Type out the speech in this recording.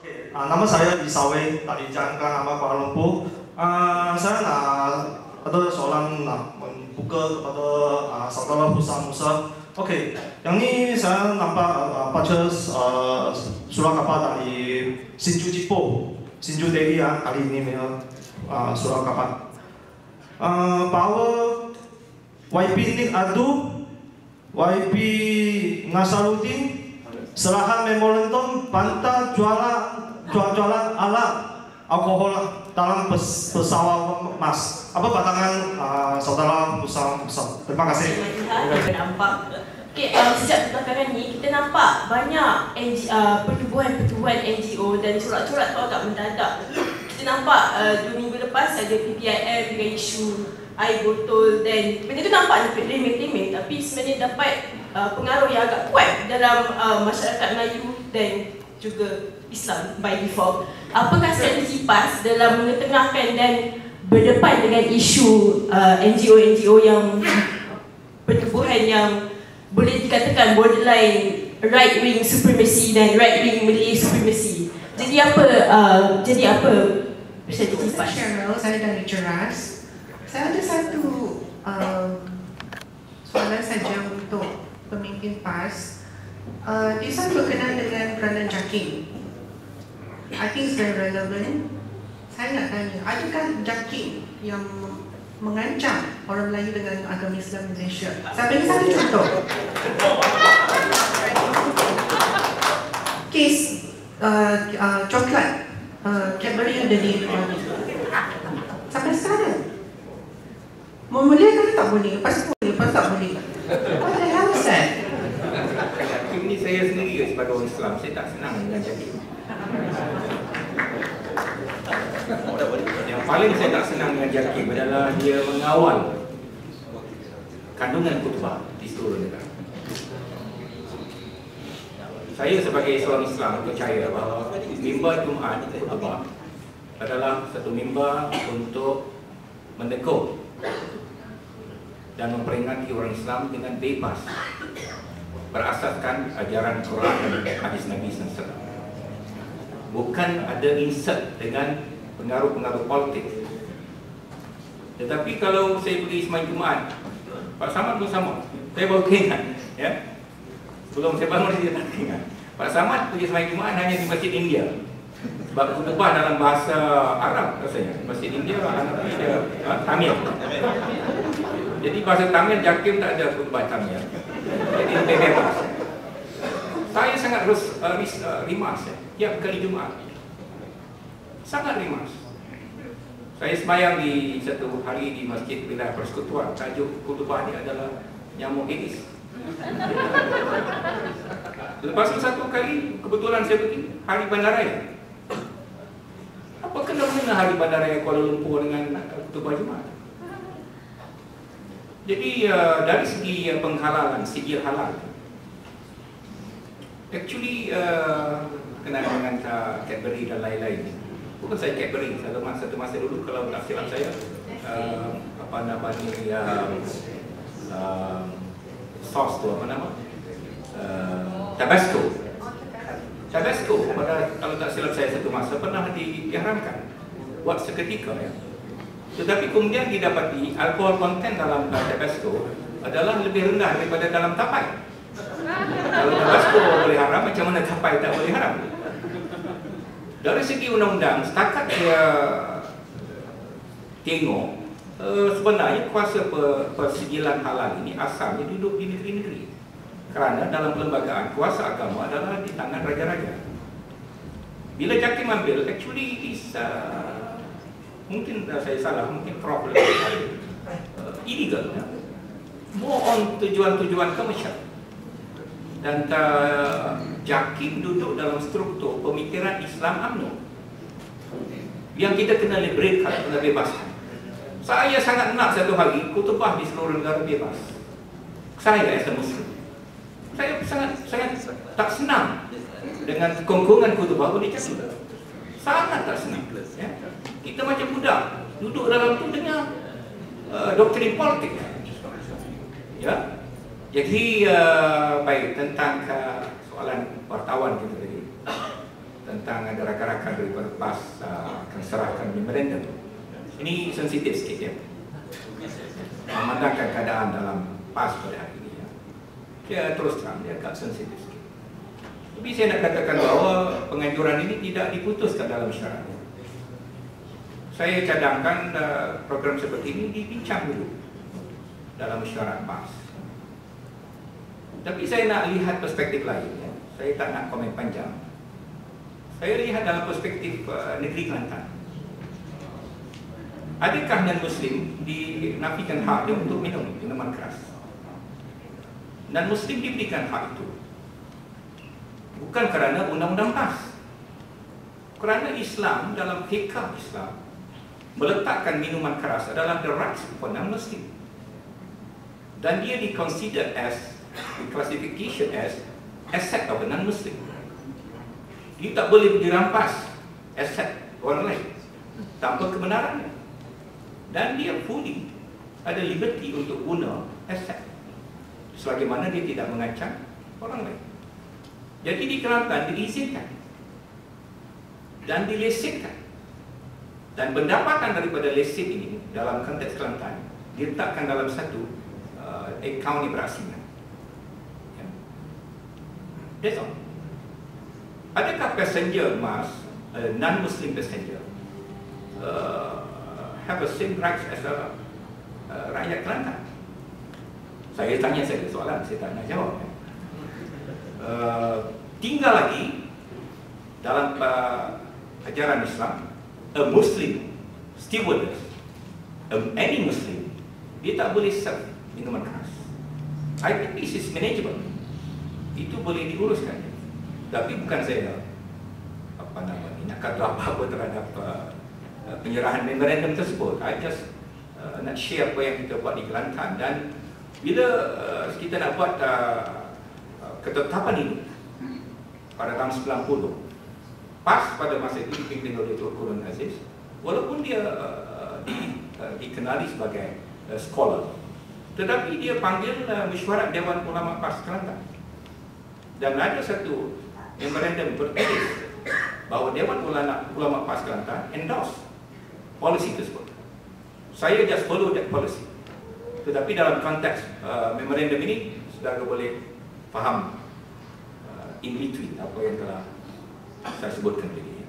Oke, nama saya Isawe dari Jangkang, Kuala Lumpur. Saya ada soalan membuka kepada saudara Musa. Oke, yang ini saya nampak baca surat kabar dari Sinju Jipo, Sinju Delhi kali ini surat kabar bahwa YP Nik Adu, YP Nasaruddin serahkan memorandum bantah jualan alat alkohol dalam pesawat mas. Apa pandangan saudara Musa? Terima kasih. Nampak. Okay, sejak belakangan ni kita nampak banyak pertubuhan NGO dan surat-surat tau tak mendadak. Kita nampak 2 minggu lepas ada PPIM dengan isu air botol dan benda tu nampak remeh-temeh tapi sebenarnya dapat pengaruh yang agak kuat dalam masyarakat Melayu dan juga Islam by default. Apakah strategi PAS dalam mengetengahkan dan berdepan dengan isu NGO-NGO yang pertubuhan yang boleh dikatakan borderline right-wing supremacy dan right-wing Malay supremacy? Jadi apa strategi PAS? Cheryl, saya dari Ceras. Saya ada satu soalan saja untuk pemimpin PAS. This one berkenaan dengan peranan JAKIM. I think it's very relevant. Saya nak tanya, adakah JAKIM yang mengancam orang Melayu dengan agama Islam Malaysia? Saya bagi satu contoh. Kes coklat Cadbury yang ada di sampai sekarang. Boleh ke tak boleh? Lepas boleh, lepas tak boleh. What the hell is that? JAKIM ni saya sendiri sebagai orang Islam, saya tak senang dengan JAKIM. Yang paling saya tak senang dengan JAKIM adalah dia mengawal kandungan khutbah di seluruh negara. Saya sebagai seorang Islam percaya bahawa mimbar Jumaat khutbah adalah satu mimbar untuk menegur dan memperingati orang Islam dengan bebas berasaskan ajaran Quran dan hadis Nabi SAW. Bukan ada insert dengan pengaruh-pengaruh politik. Tetapi kalau saya pergi semain Jumaat, Pak Samad pun sama. Saya baru ingat, ya. Sebelum saya bangun saya tak ingat. Pak Samad pergi semain Jumaat hanya di Masjid India. Sebab khutbah dalam bahasa Arab rasanya. Masjid India ada Tamil. Jadi bahasa Tamil JAKIM tak ada khutbah Tamil. Jadi lebih bebas. Saya sangat rimas tiap kali Jumaat. Sangat rimas. Saya sembahyang di satu hari di Masjid Wilayah Persekutuan. Tajuk khutbah ini adalah nyamuk Aedes. Lepas itu satu kali kebetulan saya pergi hari Bandaraya. Apa kena-mena hari Bandaraya Kuala Lumpur dengan khutbah Jumaat? Jadi dari segi penghalalan, sijil halal, actually kenal dengan Cadbury dan lain-lain. Bukan saya Cadbury, satu masa dulu kalau tak silap saya apa namanya sauce tu apa nama? Tabasco. Tabasco pada kalau tak silap saya satu masa pernah diharamkan buat seketika ya. Tetapi kemudian didapati alkohol konten dalam Tabasco adalah lebih rendah daripada dalam tapai. Kalau Tabasco boleh haram, macam mana tapai tak boleh haram? Dari segi undang-undang, setakat dia tengok, sebenarnya kuasa persijilan halal ini asalnya duduk di negeri-negeri. Kerana dalam perlembagaan, kuasa agama adalah di tangan raja-raja. Bila JAKIM ambil, actually is mungkin saya salah, mungkin problem illegal, ya? More on tujuan-tujuan komersial. Dan JAKIM duduk dalam struktur pemikiran Islam UMNO yang kita kena liberate, kena bebaskan. Saya sangat nak satu hari khutbah di seluruh negara bebas. Saya as a Muslim, saya sangat tak senang dengan kongkongan khutbah boleh jadi. Sangat tak senang, ya? Kita macam budak duduk dalam tu dengan doktrin politik, ya. Jadi baik tentang soalan wartawan kita tadi. tentang ada rakan-rakan daripada PAS akan serahkan memorandum. Ini sensitif sikit ya, memandangkan keadaan dalam PAS pada hari ini ya. Dia terus terang, dia agak sensitif sikit. Tapi saya nak katakan bahawa penganjuran ini tidak diputuskan dalam syarat. Saya cadangkan program seperti ini dibincang dulu dalam syarat PAS. Tapi saya nak lihat perspektif lain ya. Saya tak nak komen panjang. Saya lihat dalam perspektif negeri Kelantan. Adakah non-Muslim dinafikan haknya untuk minum minuman keras? Non-Muslim diberikan hak itu bukan kerana undang-undang PAS, kerana Islam dalam fikah Islam meletakkan minuman keras adalah the rights for non-Muslim, dan dia diconsider as, classification as asset of a non-Muslim. Dia tak boleh dirampas aset orang lain tanpa kebenarannya, dan dia fully ada liberty untuk guna aset selagi mana dia tidak mengancam orang lain. Jadi di Kelantan diizinkan dan dilesenkan, dan pendapatan daripada lesen ini dalam konteks Kelantan diletakkan dalam satu akaun yang berasingan. That's all. Adakah passenger mas, non-Muslim passenger have the same rights as rakyat Kelantan? Saya tanya saja soalan, saya tak nak jawab. Tinggal lagi dalam ajaran Islam, a Muslim stewardess, any Muslim, dia tak boleh serve minuman keras. I think this is manageable. Itu boleh diuruskan. Tapi bukan saya nak kata apa-apa terhadap penyerahan memorandum tersebut. I just nak share apa yang kita buat di Kelantan, dan bila kita nak buat ketetapan ini pada tahun 90, PAS pada masa itu dipimpin oleh Dr. Kurun Aziz, walaupun dia dikenali sebagai scholar, tetapi dia panggil mesyuarat Dewan Ulama PAS Kelantan, dan ada satu memorandum bertulis bahawa Dewan Ulama PAS Kelantan endorse polisi tersebut. Saya just follow that policy. Tetapi dalam konteks memorandum ini, saudara boleh faham in between apa yang telah saya sebutkan tadi.